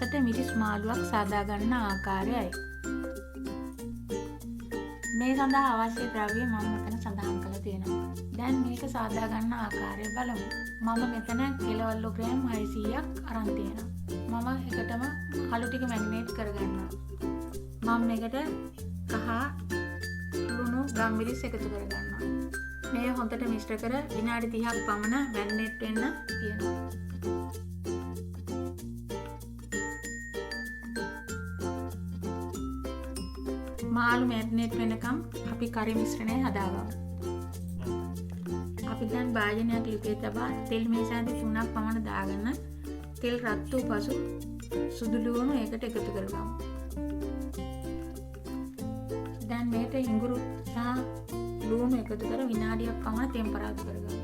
රසට මිරිස් මාළුවක් සාදා ගන්න ආකාරයයි. මේ සඳහා අවශ්‍ය ද්‍රව්‍ය මම මෙතන සඳහන් කරලා තියෙනවා. දැන් මේක සාදා ගන්න ආකාරය බලමු. මම මෙතන කිලෝග්‍රෑම් 600ක් අරන් තියෙනවා. මම එකටම කළු ටික මැරිනේට් කරගන්නවා. මම මේකට කහ ලුණු ගම්මිරිස් එකතු කරගන්නවා. මේ හොඳට මිශ්‍ර කර විනාඩි 30ක් පමණ මැරිනේට් වෙන්න තියෙනවා. මාළු මැරිනේට් වෙනකම් අපි කරි මිශ්‍රණය හදාගමු. අපි දැන් භාජනයක් ලිපේ තබා තෙල් මේසාන්ති 3ක් පමණ දාගෙන තෙල් රත් වූ පසු සුදු ලුණු ඒකට එකතු කරගමු. දැන් මේකට ඉඟුරු සහ ලුණු එකතු කර විනාඩියක් පමණ ටෙම්පරාදු කරගමු.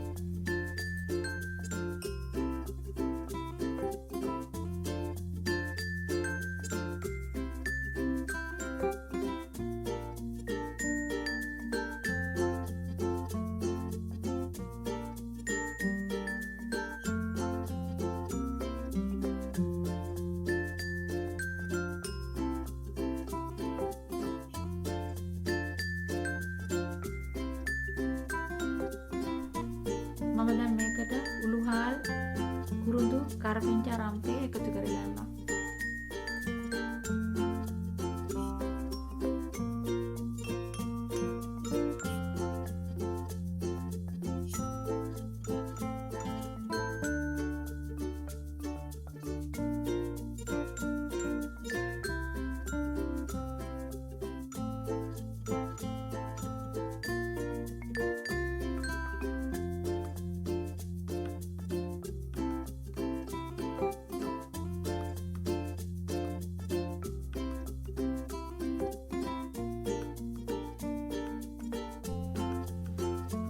මම දැන් මේකට උළුහාල් කුරුඳු කරපිංචා රම්පේ එකතු කරගන්නවා.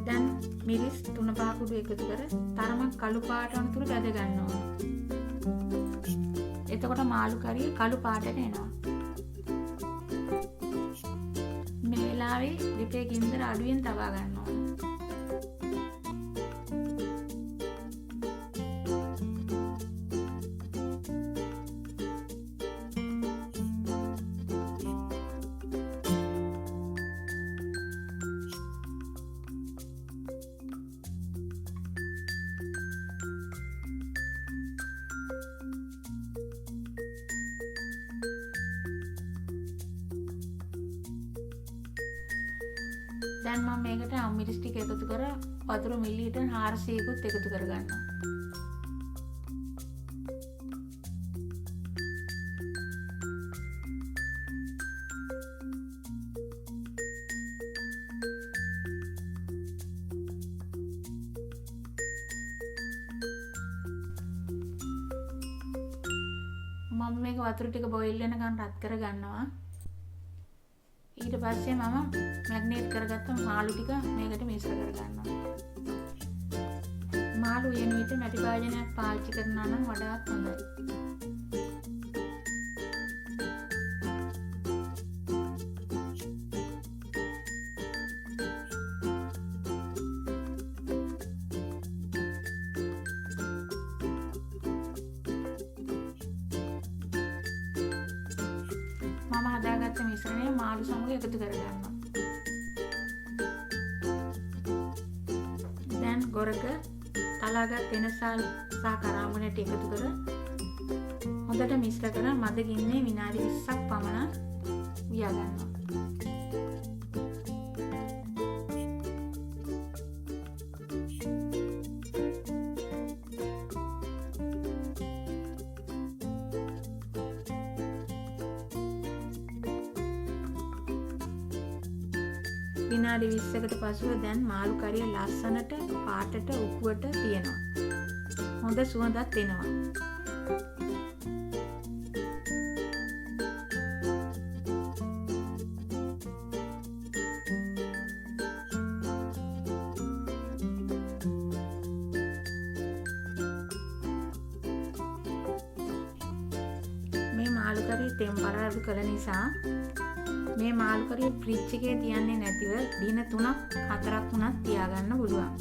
දැන් මිරිස් 3-5 කුඩු එකතු කර තරමක් කළු පාට වනතුරු බැද ගන්නවා. එතකොට මාළු කරිය කළු පාටට එනවා. මේ වෙලාවේ ලිපේ ගින්දර අඩුවෙන් තබා ගන්නවා. දැන් මම මේකට අම්මිරිස් ටික එකතු කර වතුර මිලිලීටර් 400කුත් එකතු කරගන්නවා. මම මේක වතුර ටික බොයිල් වෙනකන් රත් කරගන්නවා. ඊට පස්සේ මම මැග්නේට් කරගත්ත මාළු ටික මේකට මිශ්‍ර කරගන්නවා. මාළු වෙන විට මැටි භාජනයක් පාවිච්චි කරනවා නම් වඩාත් හොඳයි. මම හදාගත්ත මිශ්‍රණය මාළු සමග එකතු කරගන්නවා. දැන් ගොරක තලාගත් වෙනසල් සහ කරාඹුණට එකතු කර හොඳට මිශ්‍ර කර මද ගින්නේ විනාඩි 20ක් පමණ උයා ගන්නවා. විනාඩි 20කට පසුව දැන් මාළු කරිය ලස්සනට පාටට උකුවට තියෙනවා. හොඳ සුවඳක් එනවා. මේ මාළු කරිය ටෙම්පරාදු කළ නිසා මේ මාළු කරිය ෆ්‍රිජ් එකේ තියන්නේ නැතිව දින 3-4ක් වුණත් තියාගන්න පුළුවන්.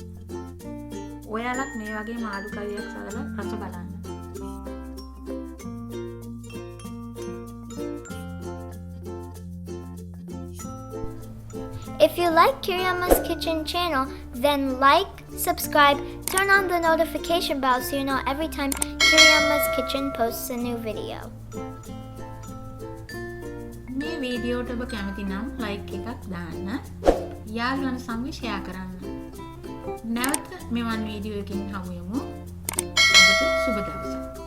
ඔයාලත් මේ වගේ මාළු කරියක් සලලා රස බලන්න. If you like Kiriama's Kitchen channel, then like, subscribe, turn on the notification bell so you know every time Kiriama's Kitchen posts a new video. මේ වීඩියෝට ඔබ කැමති නම් ලයික් එකක් දාන්න. යාළුවන් සමග ෂෙයා කරන්න. නැවත මෙවන් වීඩියෝ එකකින් හමු වෙමු. ඔබට සුබ දවසක්.